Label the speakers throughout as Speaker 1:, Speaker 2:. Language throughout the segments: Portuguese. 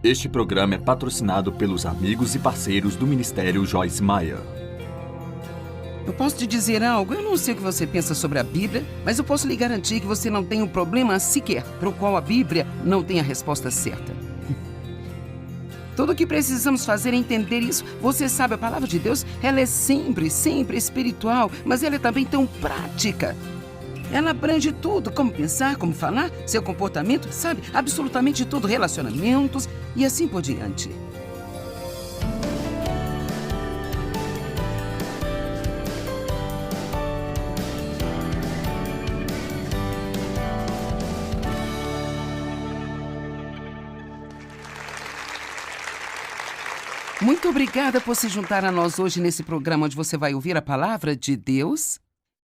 Speaker 1: Este programa é patrocinado pelos amigos e parceiros do Ministério Joyce Meyer.
Speaker 2: Eu posso te dizer algo? Eu não sei o que você pensa sobre a Bíblia, mas eu posso lhe garantir que você não tem um problema sequer para o qual a Bíblia não tem a resposta certa. Tudo o que precisamos fazer é entender isso. Você sabe, a palavra de Deus, ela é sempre espiritual, mas ela é também tão prática. Ela abrange tudo, como pensar, como falar, seu comportamento, sabe? Absolutamente tudo, relacionamentos e assim por diante. Muito obrigada por se juntar a nós hoje nesse programa onde você vai ouvir a palavra de Deus.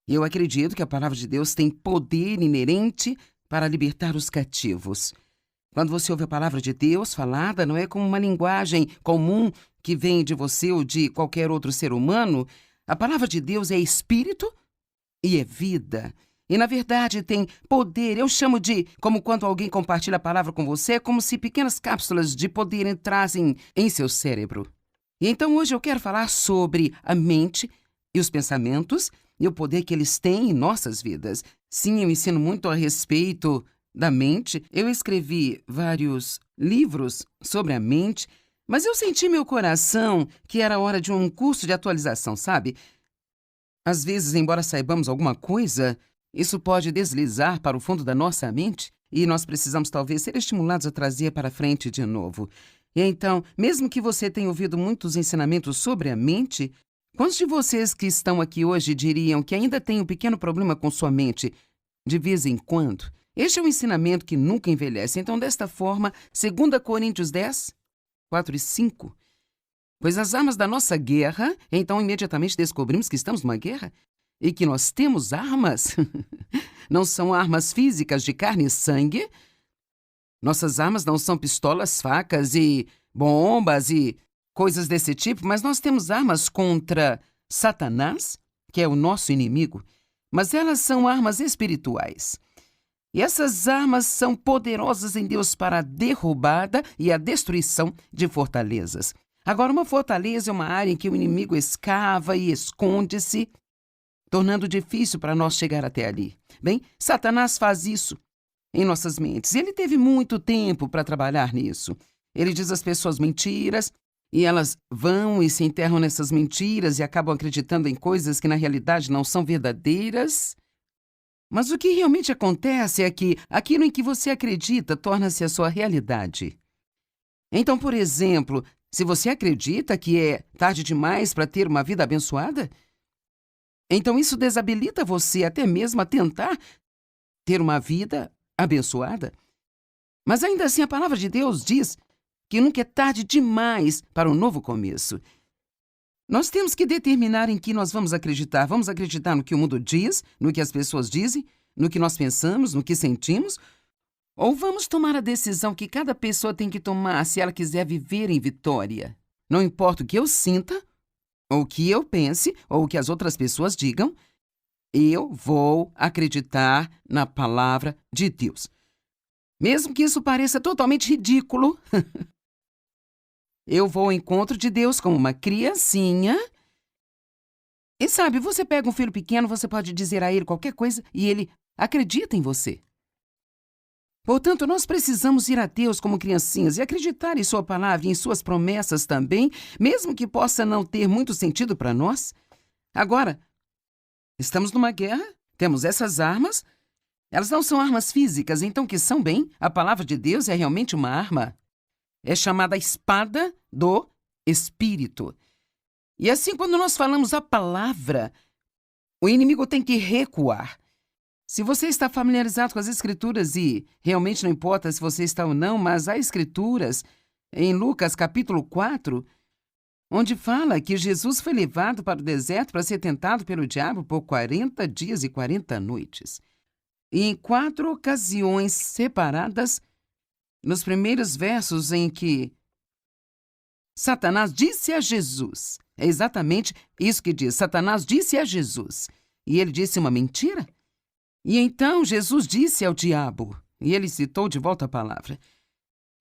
Speaker 2: Eu acredito que a palavra de Deus tem poder inerente para libertar os cativos. Quando você ouve a palavra de Deus falada, não é como uma linguagem comum que vem de você ou de qualquer outro ser humano. A palavra de Deus é espírito e é vida. E, na verdade, tem poder. Eu chamo de, como quando alguém compartilha a palavra com você, é como se pequenas cápsulas de poder entrassem em seu cérebro. E então hoje eu quero falar sobre a mente e os pensamentos e o poder que eles têm em nossas vidas. Sim, eu ensino muito a respeito da mente. Eu escrevi vários livros sobre a mente, mas eu senti meu coração que era hora de um curso de atualização, sabe? Às vezes, embora saibamos alguma coisa, isso pode deslizar para o fundo da nossa mente e nós precisamos talvez ser estimulados a trazer para frente de novo. E então, mesmo que você tenha ouvido muitos ensinamentos sobre a mente, quantos de vocês que estão aqui hoje diriam que ainda tem um pequeno problema com sua mente de vez em quando? Este é um ensinamento que nunca envelhece. Então, desta forma, 2 Coríntios 10, 4 e 5. Pois as armas da nossa guerra, então imediatamente descobrimos que estamos numa guerra e que nós temos armas. Não são armas físicas de carne e sangue. Nossas armas não são pistolas, facas e bombas e coisas desse tipo, mas nós temos armas contra Satanás, que é o nosso inimigo, mas elas são armas espirituais. E essas armas são poderosas em Deus para a derrubada e a destruição de fortalezas. Agora, uma fortaleza é uma área em que o inimigo escava e esconde-se, tornando difícil para nós chegar até ali. Bem, Satanás faz isso em nossas mentes. Ele teve muito tempo para trabalhar nisso. Ele diz às pessoas mentiras, e elas vão e se enterram nessas mentiras e acabam acreditando em coisas que na realidade não são verdadeiras. Mas o que realmente acontece é que aquilo em que você acredita torna-se a sua realidade. Então, por exemplo, se você acredita que é tarde demais para ter uma vida abençoada, então isso desabilita você até mesmo a tentar ter uma vida abençoada. Mas ainda assim a palavra de Deus diz que nunca é tarde demais para um novo começo. Nós temos que determinar em que nós vamos acreditar. Vamos acreditar no que o mundo diz, no que as pessoas dizem, no que nós pensamos, no que sentimos? Ou vamos tomar a decisão que cada pessoa tem que tomar se ela quiser viver em vitória? Não importa o que eu sinta, ou o que eu pense, ou o que as outras pessoas digam, eu vou acreditar na palavra de Deus. Mesmo que isso pareça totalmente ridículo, eu vou ao encontro de Deus como uma criancinha. E sabe, você pega um filho pequeno, você pode dizer a ele qualquer coisa e ele acredita em você. Portanto, nós precisamos ir a Deus como criancinhas e acreditar em sua palavra e em suas promessas também, mesmo que possa não ter muito sentido para nós. Agora, estamos numa guerra, temos essas armas. Elas não são armas físicas, então que são bem. A palavra de Deus é realmente uma arma. É chamada espada do Espírito. E assim, quando nós falamos a palavra, o inimigo tem que recuar. Se você está familiarizado com as Escrituras, e realmente não importa se você está ou não, mas há Escrituras em Lucas capítulo 4, onde fala que Jesus foi levado para o deserto para ser tentado pelo diabo por 40 dias e 40 noites. E em 4 ocasiões separadas, nos primeiros versos em que Satanás disse a Jesus, é exatamente isso que diz, Satanás disse a Jesus, e ele disse uma mentira. E então Jesus disse ao diabo, e ele citou de volta a palavra,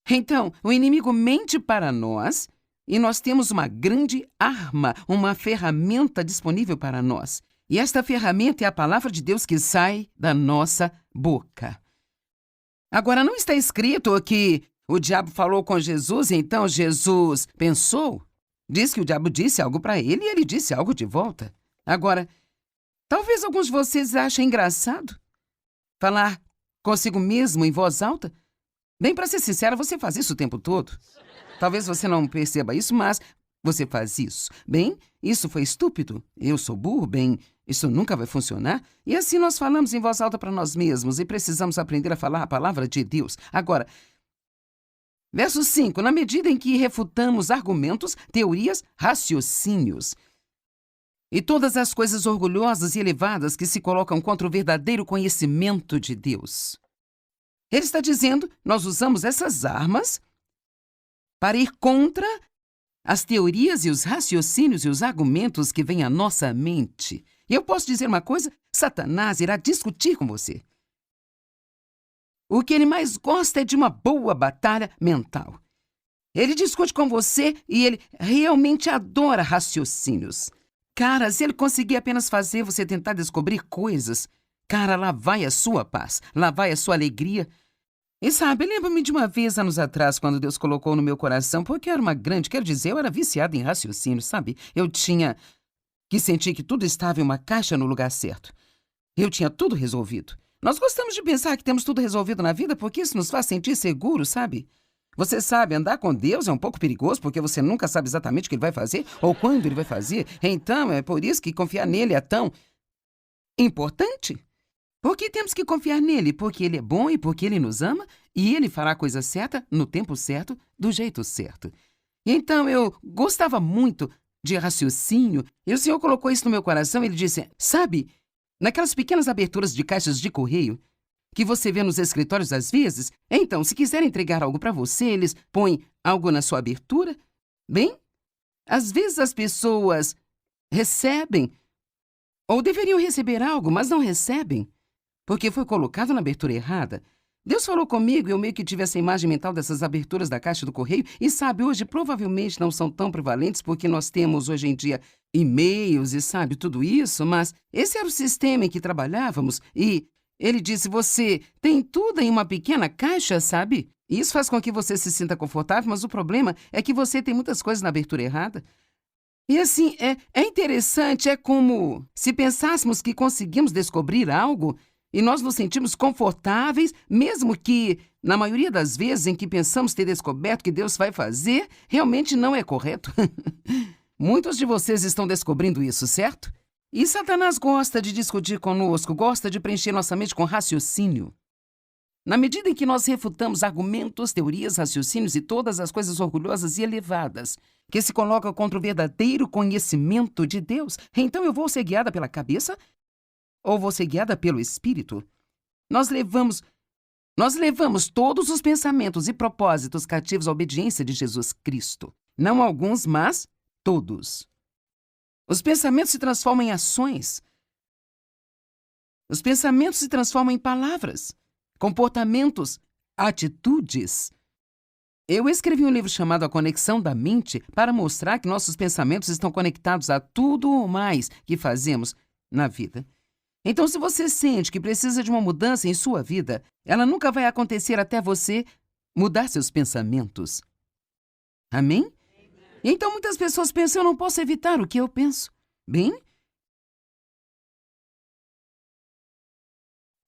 Speaker 2: Então, o inimigo mente para nós e nós temos uma grande arma, uma ferramenta disponível para nós. E esta ferramenta é a palavra de Deus que sai da nossa boca. Agora, não está escrito que o diabo falou com Jesus e então Jesus pensou? Diz que o diabo disse algo para ele e ele disse algo de volta. Agora, talvez alguns de vocês achem engraçado falar consigo mesmo em voz alta. Bem, para ser sincera, você faz isso o tempo todo. Talvez você não perceba isso, mas você faz isso. Bem, isso foi estúpido. Eu sou burro. Bem, isso nunca vai funcionar. E assim nós falamos em voz alta para nós mesmos e precisamos aprender a falar a palavra de Deus. Agora, verso 5. Na medida em que refutamos argumentos, teorias, raciocínios e todas as coisas orgulhosas e elevadas que se colocam contra o verdadeiro conhecimento de Deus. Ele está dizendo, nós usamos essas armas para ir contra as teorias e os raciocínios e os argumentos que vêm à nossa mente. E eu posso dizer uma coisa, Satanás irá discutir com você. O que ele mais gosta é de uma boa batalha mental. Ele discute com você e ele realmente adora raciocínios. Cara, se ele conseguir apenas fazer você tentar descobrir coisas, cara, lá vai a sua paz, lá vai a sua alegria. E sabe, lembro-me de uma vez, anos atrás, quando Deus colocou no meu coração, porque eu era uma grande, quero dizer, eu era viciada em raciocínio, sabe? Eu tinha que sentir que tudo estava em uma caixa no lugar certo. Eu tinha tudo resolvido. Nós gostamos de pensar que temos tudo resolvido na vida porque isso nos faz sentir seguros, sabe? Você sabe, andar com Deus é um pouco perigoso porque você nunca sabe exatamente o que Ele vai fazer ou quando Ele vai fazer. Então, é por isso que confiar nele é tão importante. Por que temos que confiar nele? Porque ele é bom e porque ele nos ama e ele fará a coisa certa, no tempo certo, do jeito certo. E então eu gostava muito de raciocínio e o Senhor colocou isso no meu coração e Ele disse, sabe, naquelas pequenas aberturas de caixas de correio que você vê nos escritórios às vezes, então, se quiserem entregar algo para você, eles põem algo na sua abertura. Bem, às vezes as pessoas recebem ou deveriam receber algo, mas não recebem. Porque foi colocado na abertura errada. Deus falou comigo e eu meio que tive essa imagem mental dessas aberturas da caixa do correio. E sabe, hoje provavelmente não são tão prevalentes porque nós temos hoje em dia e-mails e sabe, tudo isso. Mas esse era o sistema em que trabalhávamos e ele disse, você tem tudo em uma pequena caixa, sabe? E isso faz com que você se sinta confortável, mas o problema é que você tem muitas coisas na abertura errada. E assim, é interessante, é como se pensássemos que conseguimos descobrir algo e nós nos sentimos confortáveis, mesmo que, na maioria das vezes em que pensamos ter descoberto o que Deus vai fazer, realmente não é correto. Muitos de vocês estão descobrindo isso, certo? E Satanás gosta de discutir conosco, gosta de preencher nossa mente com raciocínio. Na medida em que nós refutamos argumentos, teorias, raciocínios e todas as coisas orgulhosas e elevadas que se colocam contra o verdadeiro conhecimento de Deus, então eu vou ser guiada pela cabeça ou vou ser guiada pelo Espírito? Nós levamos todos os pensamentos e propósitos cativos à obediência de Jesus Cristo. Não alguns, mas todos. Os pensamentos se transformam em ações. Os pensamentos se transformam em palavras, comportamentos, atitudes. Eu escrevi um livro chamado A Conexão da Mente para mostrar que nossos pensamentos estão conectados a tudo ou mais que fazemos na vida. Então, se você sente que precisa de uma mudança em sua vida, ela nunca vai acontecer até você mudar seus pensamentos. Amém? Então, muitas pessoas pensam, eu não posso evitar o que eu penso. Bem,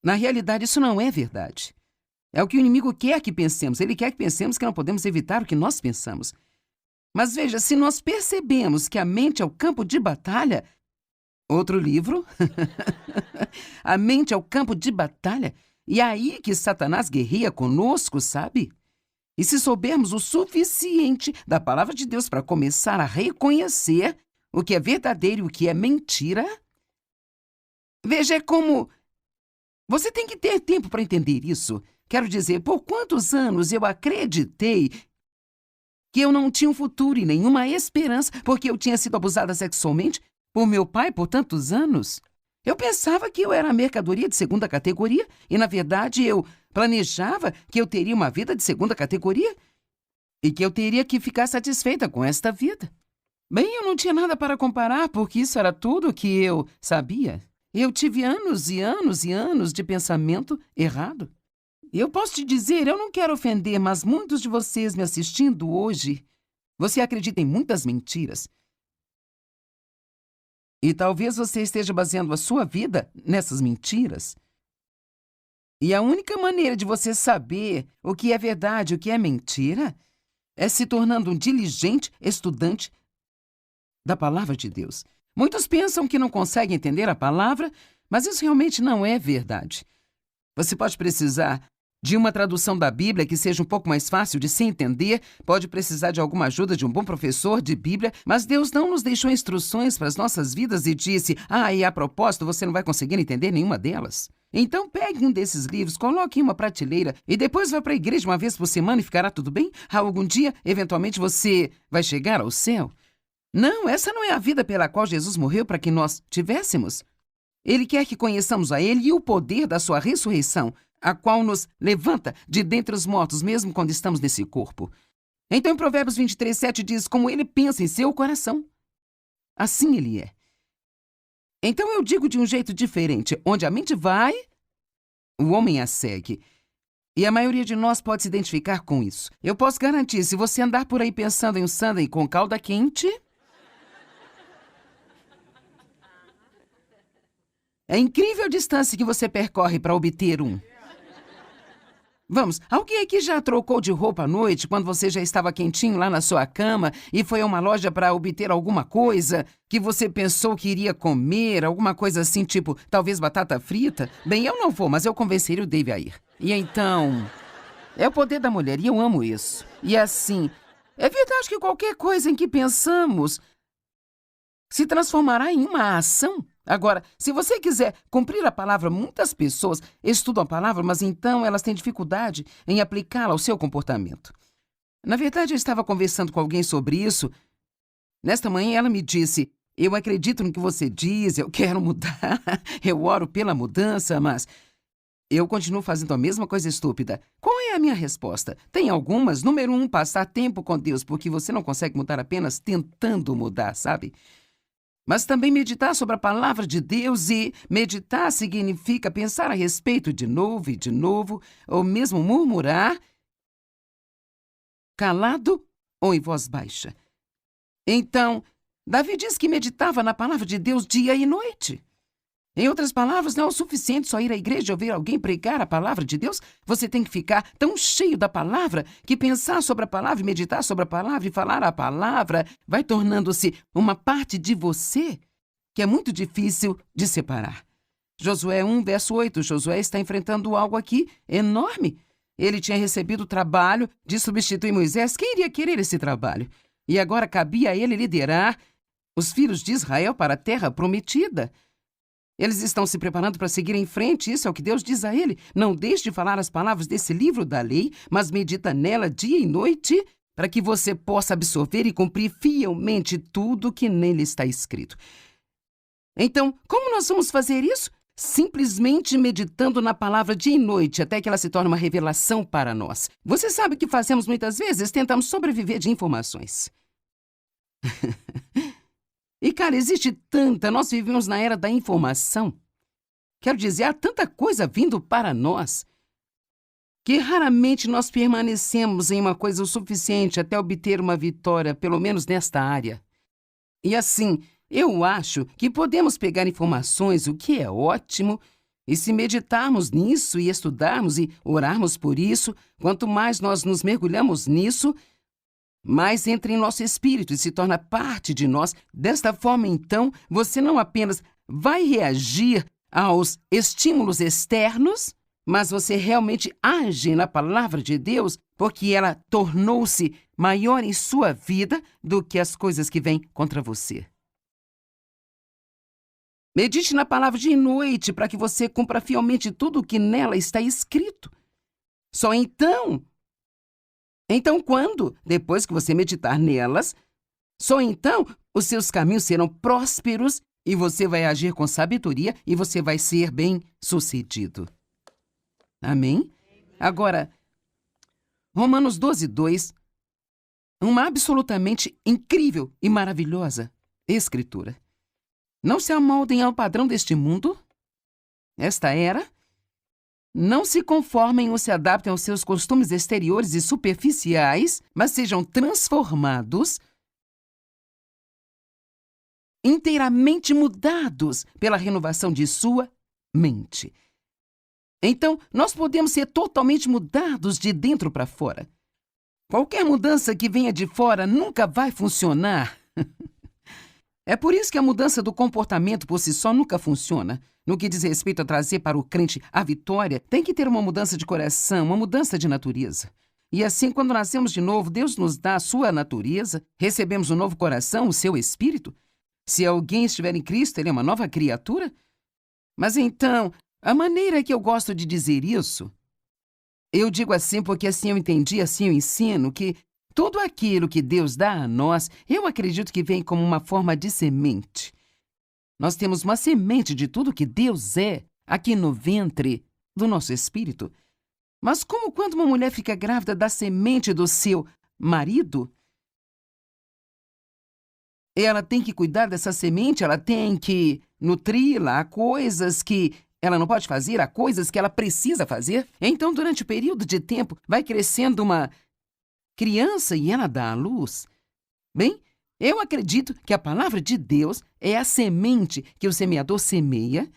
Speaker 2: na realidade, isso não é verdade. É o que o inimigo quer que pensemos. Ele quer que pensemos que não podemos evitar o que nós pensamos. Mas veja, se nós percebemos que a mente é o campo de batalha, outro livro, a mente é o campo de batalha, e é aí que Satanás guerreia conosco, sabe? E se soubermos o suficiente da palavra de Deus para começar a reconhecer o que é verdadeiro e o que é mentira, veja, é como... Você tem que ter tempo para entender isso. Quero dizer, por quantos anos eu acreditei que eu não tinha um futuro e nenhuma esperança porque eu tinha sido abusada sexualmente por meu pai por tantos anos? Eu pensava que eu era mercadoria de segunda categoria e, na verdade, eu planejava que eu teria uma vida de segunda categoria e que eu teria que ficar satisfeita com esta vida. Bem, eu não tinha nada para comparar, porque isso era tudo o que eu sabia. Eu tive anos e anos e anos de pensamento errado. E eu posso te dizer, eu não quero ofender, mas muitos de vocês me assistindo hoje, você acredita em muitas mentiras. E talvez você esteja baseando a sua vida nessas mentiras. E a única maneira de você saber o que é verdade e o que é mentira é se tornando um diligente estudante da palavra de Deus. Muitos pensam que não conseguem entender a palavra, mas isso realmente não é verdade. Você pode precisar de uma tradução da Bíblia que seja um pouco mais fácil de se entender, pode precisar de alguma ajuda de um bom professor de Bíblia, mas Deus não nos deixou instruções para as nossas vidas e disse, e a propósito, você não vai conseguir entender nenhuma delas. Então pegue um desses livros, coloque em uma prateleira e depois vá para a igreja uma vez por semana e ficará tudo bem? Algum dia, eventualmente, você vai chegar ao céu? Não, essa não é a vida pela qual Jesus morreu para que nós tivéssemos. Ele quer que conheçamos a Ele e o poder da sua ressurreição, a qual nos levanta de dentre os mortos, mesmo quando estamos nesse corpo. Então, em Provérbios 23:7 diz, como ele pensa em seu coração, assim ele é. Então, eu digo de um jeito diferente, onde a mente vai, o homem a segue. E a maioria de nós pode se identificar com isso. Eu posso garantir, se você andar por aí pensando em um sundae com calda quente, é incrível a distância que você percorre para obter um. Vamos, alguém aqui já trocou de roupa à noite quando você já estava quentinho lá na sua cama e foi a uma loja para obter alguma coisa que você pensou que iria comer, alguma coisa assim, tipo, talvez batata frita? Bem, eu não vou, mas eu convenceria o Dave a ir. E então, é o poder da mulher e eu amo isso. E assim, é verdade que qualquer coisa em que pensamos se transformará em uma ação. Agora, se você quiser cumprir a palavra, muitas pessoas estudam a palavra, mas então elas têm dificuldade em aplicá-la ao seu comportamento. Na verdade, eu estava conversando com alguém sobre isso. Nesta manhã, ela me disse, eu acredito no que você diz, eu quero mudar, eu oro pela mudança, mas eu continuo fazendo a mesma coisa estúpida. Qual é a minha resposta? Tem algumas. Número 1, passar tempo com Deus, porque você não consegue mudar apenas tentando mudar, sabe? Mas também meditar sobre a palavra de Deus e meditar significa pensar a respeito de novo e de novo, ou mesmo murmurar, calado ou em voz baixa. Então, Davi diz que meditava na palavra de Deus dia e noite. Em outras palavras, não é o suficiente só ir à igreja e ouvir alguém pregar a palavra de Deus. Você tem que ficar tão cheio da palavra que pensar sobre a palavra, e meditar sobre a palavra e falar a palavra vai tornando-se uma parte de você que é muito difícil de separar. Josué 1, verso 8. Josué está enfrentando algo aqui enorme. Ele tinha recebido o trabalho de substituir Moisés. Quem iria querer esse trabalho? E agora cabia a ele liderar os filhos de Israel para a terra prometida. Eles estão se preparando para seguir em frente, isso é o que Deus diz a ele. Não deixe de falar as palavras desse livro da lei, mas medita nela dia e noite, para que você possa absorver e cumprir fielmente tudo que nele está escrito. Então, como nós vamos fazer isso? Simplesmente meditando na palavra dia e noite, até que ela se torne uma revelação para nós. Você sabe o que fazemos muitas vezes? Tentamos sobreviver de informações. E, cara, existe tanta, nós vivemos na era da informação. Quero dizer, há tanta coisa vindo para nós que raramente nós permanecemos em uma coisa o suficiente até obter uma vitória, pelo menos nesta área. E assim, eu acho que podemos pegar informações, o que é ótimo, e se meditarmos nisso e estudarmos e orarmos por isso, quanto mais nós nos mergulhamos nisso, mais entra em nosso espírito e se torna parte de nós. Desta forma, então, você não apenas vai reagir aos estímulos externos, mas você realmente age na palavra de Deus, porque ela tornou-se maior em sua vida do que as coisas que vêm contra você. Medite na palavra de noite para que você cumpra fielmente tudo o que nela está escrito. Só então quando, depois que você meditar nelas, só então os seus caminhos serão prósperos e você vai agir com sabedoria e você vai ser bem-sucedido. Amém? Agora, Romanos 12:2, uma absolutamente incrível e maravilhosa escritura. Não se amoldem ao padrão deste mundo, esta era. Não se conformem ou se adaptem aos seus costumes exteriores e superficiais, mas sejam transformados, inteiramente mudados pela renovação de sua mente. Então, nós podemos ser totalmente mudados de dentro para fora. Qualquer mudança que venha de fora nunca vai funcionar. É por isso que a mudança do comportamento por si só nunca funciona. No que diz respeito a trazer para o crente a vitória, tem que ter uma mudança de coração, uma mudança de natureza. E assim, quando nascemos de novo, Deus nos dá a sua natureza, recebemos um novo coração, o seu espírito. Se alguém estiver em Cristo, ele é uma nova criatura. Mas então, a maneira que eu gosto de dizer isso, eu digo assim porque assim eu entendi, assim eu ensino, que tudo aquilo que Deus dá a nós, eu acredito que vem como uma forma de semente. Nós temos uma semente de tudo que Deus é aqui no ventre do nosso espírito. Mas como quando uma mulher fica grávida da semente do seu marido, ela tem que cuidar dessa semente, ela tem que nutri-la, há coisas que ela não pode fazer, há coisas que ela precisa fazer. Então, durante o período de tempo, vai crescendo uma criança e ela dá à luz. Bem, eu acredito que a palavra de Deus é a semente que o semeador semeia.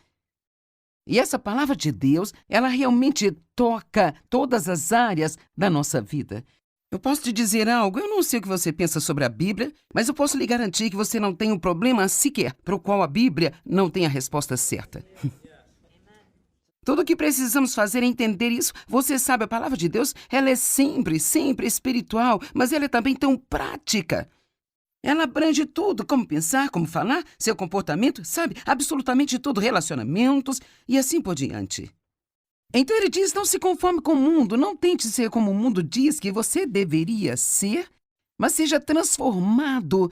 Speaker 2: E essa palavra de Deus, ela realmente toca todas as áreas da nossa vida. Eu posso te dizer algo, eu não sei o que você pensa sobre a Bíblia, mas eu posso lhe garantir que você não tem um problema sequer para o qual a Bíblia não tem a resposta certa. Tudo o que precisamos fazer é entender isso. Você sabe, a palavra de Deus, ela é sempre espiritual, mas ela é também tão prática. Ela abrange tudo, como pensar, como falar, seu comportamento, sabe? Absolutamente tudo, relacionamentos e assim por diante. Então ele diz, não se conforme com o mundo, não tente ser como o mundo diz que você deveria ser, mas seja transformado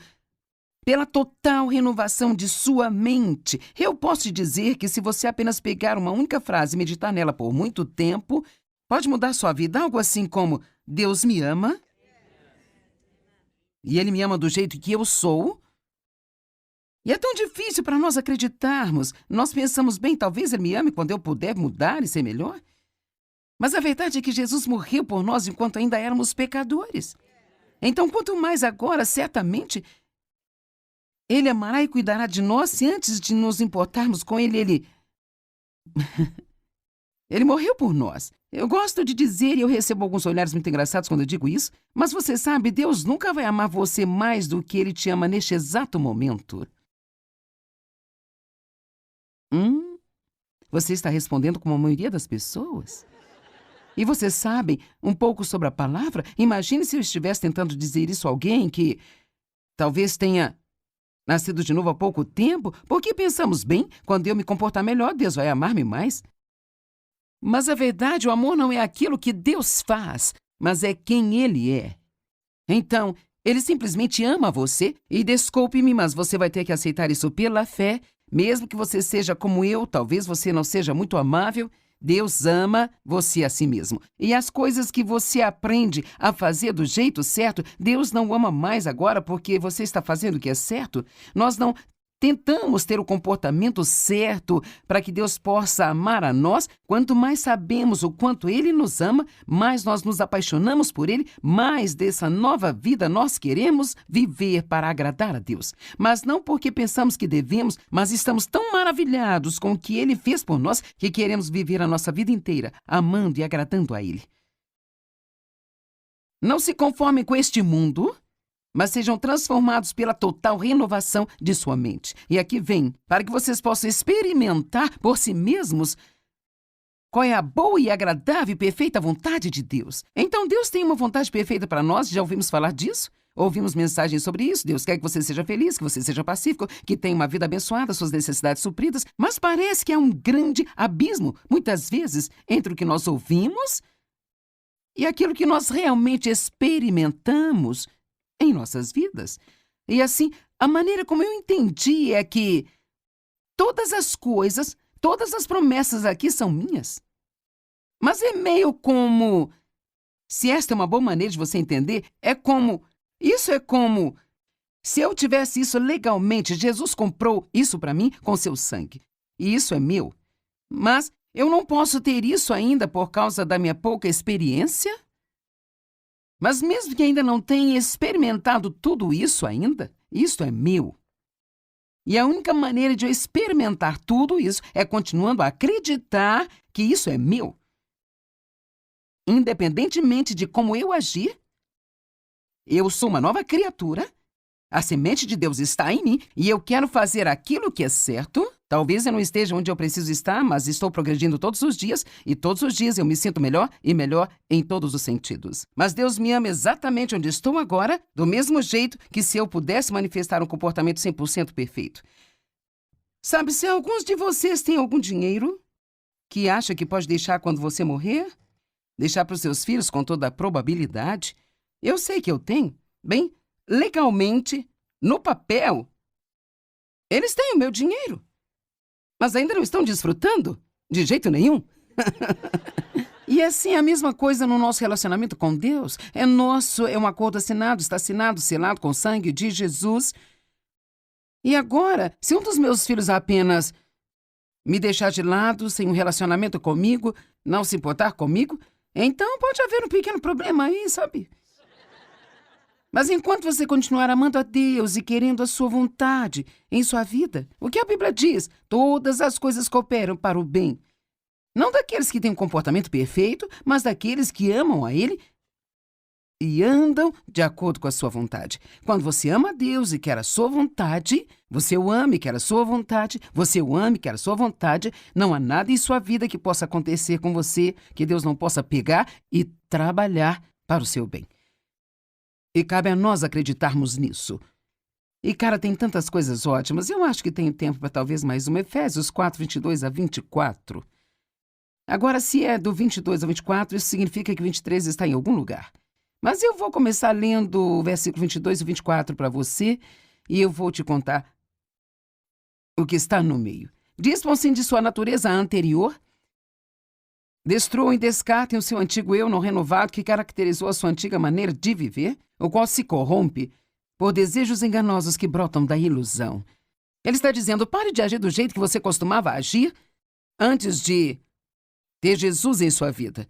Speaker 2: pela total renovação de sua mente. Eu posso te dizer que se você apenas pegar uma única frase e meditar nela por muito tempo, pode mudar sua vida, algo assim como, Deus me ama, e Ele me ama do jeito que eu sou. E é tão difícil para nós acreditarmos. Nós pensamos, bem, talvez Ele me ame quando eu puder mudar e ser melhor. Mas a verdade é que Jesus morreu por nós enquanto ainda éramos pecadores. Então, quanto mais agora, certamente, Ele amará e cuidará de nós se antes de nos importarmos com Ele, Ele morreu por nós. Eu gosto de dizer, e eu recebo alguns olhares muito engraçados quando eu digo isso, mas você sabe, Deus nunca vai amar você mais do que Ele te ama neste exato momento. Você está respondendo como a maioria das pessoas? E você sabe um pouco sobre a palavra? Imagine se eu estivesse tentando dizer isso a alguém que talvez tenha nascido de novo há pouco tempo, porque pensamos, bem, quando eu me comportar melhor, Deus vai amar-me mais. Mas a verdade, o amor não é aquilo que Deus faz, mas é quem Ele é. Então, Ele simplesmente ama você e desculpe-me, mas você vai ter que aceitar isso pela fé, mesmo que você seja como eu, talvez você não seja muito amável, Deus ama você a si mesmo. E as coisas que você aprende a fazer do jeito certo, Deus não ama mais agora porque você está fazendo o que é certo. Nós não tentamos ter o comportamento certo para que Deus possa amar a nós. Quanto mais sabemos o quanto Ele nos ama, mais nós nos apaixonamos por Ele, mais dessa nova vida nós queremos viver para agradar a Deus. Mas não porque pensamos que devemos, mas estamos tão maravilhados com o que Ele fez por nós que queremos viver a nossa vida inteira amando e agradando a Ele. Não se conformem com este mundo, mas sejam transformados pela total renovação de sua mente. E aqui vem, para que vocês possam experimentar por si mesmos qual é a boa e agradável e perfeita vontade de Deus. Então, Deus tem uma vontade perfeita para nós, já ouvimos falar disso? Ouvimos mensagens sobre isso. Deus quer que você seja feliz, que você seja pacífico, que tenha uma vida abençoada, suas necessidades supridas. Mas parece que há um grande abismo, muitas vezes, entre o que nós ouvimos e aquilo que nós realmente experimentamos em nossas vidas. E assim, a maneira como eu entendi é que todas as coisas, todas as promessas aqui são minhas. Mas é meio como... Se esta é uma boa maneira de você entender, Isso é como... Se eu tivesse isso legalmente, Jesus comprou isso para mim com seu sangue. E isso é meu. Mas eu não posso ter isso ainda por causa da minha pouca experiência? Mas mesmo que ainda não tenha experimentado tudo isso ainda, isso é meu. E a única maneira de eu experimentar tudo isso é continuando a acreditar que isso é meu. Independentemente de como eu agir, eu sou uma nova criatura, a semente de Deus está em mim e eu quero fazer aquilo que é certo. Talvez eu não esteja onde eu preciso estar, mas estou progredindo todos os dias e todos os dias eu me sinto melhor e melhor em todos os sentidos. Mas Deus me ama exatamente onde estou agora, do mesmo jeito que se eu pudesse manifestar um comportamento 100% perfeito. Sabe, se alguns de vocês têm algum dinheiro que acha que pode deixar quando você morrer, deixar para os seus filhos com toda a probabilidade, eu sei que eu tenho, bem, legalmente, no papel, eles têm o meu dinheiro. Mas ainda não estão desfrutando? De jeito nenhum. E assim, a mesma coisa no nosso relacionamento com Deus. É nosso, é um acordo assinado, está assinado, selado com o sangue de Jesus. E agora, se um dos meus filhos apenas me deixar de lado, sem um relacionamento comigo, não se importar comigo, então pode haver um pequeno problema aí, sabe? Mas enquanto você continuar amando a Deus e querendo a sua vontade em sua vida, o que a Bíblia diz? Todas as coisas cooperam para o bem. Não daqueles que têm um comportamento perfeito, mas daqueles que amam a Ele e andam de acordo com a sua vontade. Quando você ama a Deus e quer a sua vontade, você o ama e quer a sua vontade, você o ama e quer a sua vontade, não há nada em sua vida que possa acontecer com você que Deus não possa pegar e trabalhar para o seu bem. E cabe a nós acreditarmos nisso. E, cara, tem tantas coisas ótimas. Eu acho que tenho tempo para talvez mais uma. Efésios 4, 22 a 24. Agora, se é do 22 a 24, isso significa que 23 está em algum lugar. Mas eu vou começar lendo o versículo 22 e 24 para você e eu vou te contar o que está no meio. Dispõem-se de sua natureza anterior. Destruam e descartem o seu antigo eu não renovado que caracterizou a sua antiga maneira de viver, o qual se corrompe por desejos enganosos que brotam da ilusão. Ele está dizendo, pare de agir do jeito que você costumava agir antes de ter Jesus em sua vida.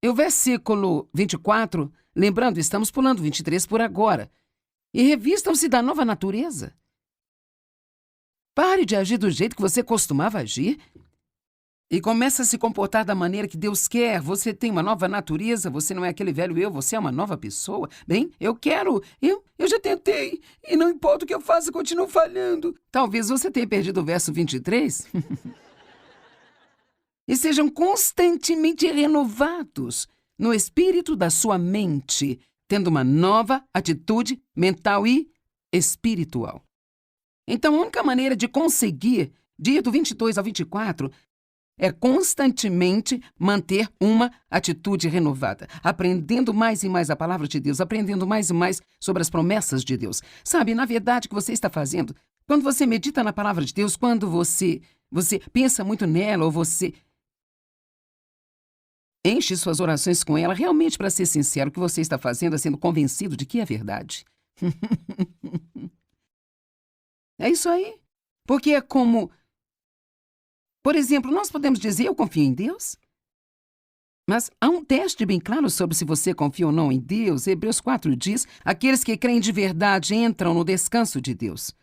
Speaker 2: E o versículo 24, lembrando, estamos pulando 23 por agora, e revistam-se da nova natureza. Pare de agir do jeito que você costumava agir e comece a se comportar da maneira que Deus quer. Você tem uma nova natureza, você não é aquele velho eu, você é uma nova pessoa. Bem, eu já tentei, e não importa o que eu faça, eu continuo falhando. Talvez você tenha perdido o verso 23. E sejam constantemente renovados no espírito da sua mente, tendo uma nova atitude mental e espiritual. Então, a única maneira de conseguir, de ir do 22 ao 24, é constantemente manter uma atitude renovada, aprendendo mais e mais a palavra de Deus, aprendendo mais e mais sobre as promessas de Deus. Sabe, na verdade, o que você está fazendo, quando você medita na palavra de Deus, quando você pensa muito nela, ou você enche suas orações com ela, realmente, para ser sincero, o que você está fazendo é sendo convencido de que é verdade. É isso aí. Porque é como... Por exemplo, nós podemos dizer, eu confio em Deus? Mas há um teste bem claro sobre se você confia ou não em Deus. Hebreus 4 diz, aqueles que creem de verdade entram no descanso de Deus.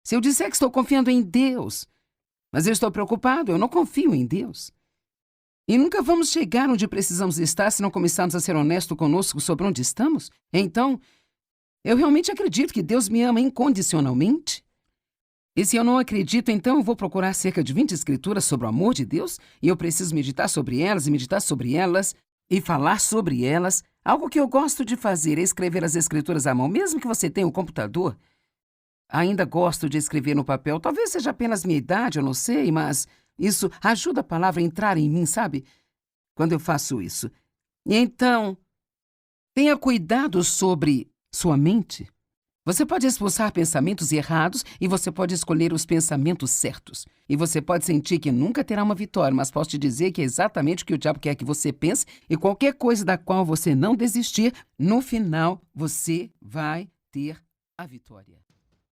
Speaker 2: Se eu disser que estou confiando em Deus, mas eu estou preocupado, eu não confio em Deus. E nunca vamos chegar onde precisamos estar se não começarmos a ser honestos conosco sobre onde estamos. Então, eu realmente acredito que Deus me ama incondicionalmente. E se eu não acredito, então eu vou procurar cerca de 20 escrituras sobre o amor de Deus e eu preciso meditar sobre elas e falar sobre elas. Algo que eu gosto de fazer é escrever as escrituras à mão, mesmo que você tenha um computador. Ainda gosto de escrever no papel. Talvez seja apenas minha idade, eu não sei, mas isso ajuda a palavra a entrar em mim, sabe? Quando eu faço isso. E então, tenha cuidado sobre sua mente. Você pode expulsar pensamentos errados e você pode escolher os pensamentos certos. E você pode sentir que nunca terá uma vitória, mas posso te dizer que é exatamente o que o diabo quer que você pense e qualquer coisa da qual você não desistir, no final você vai ter a vitória.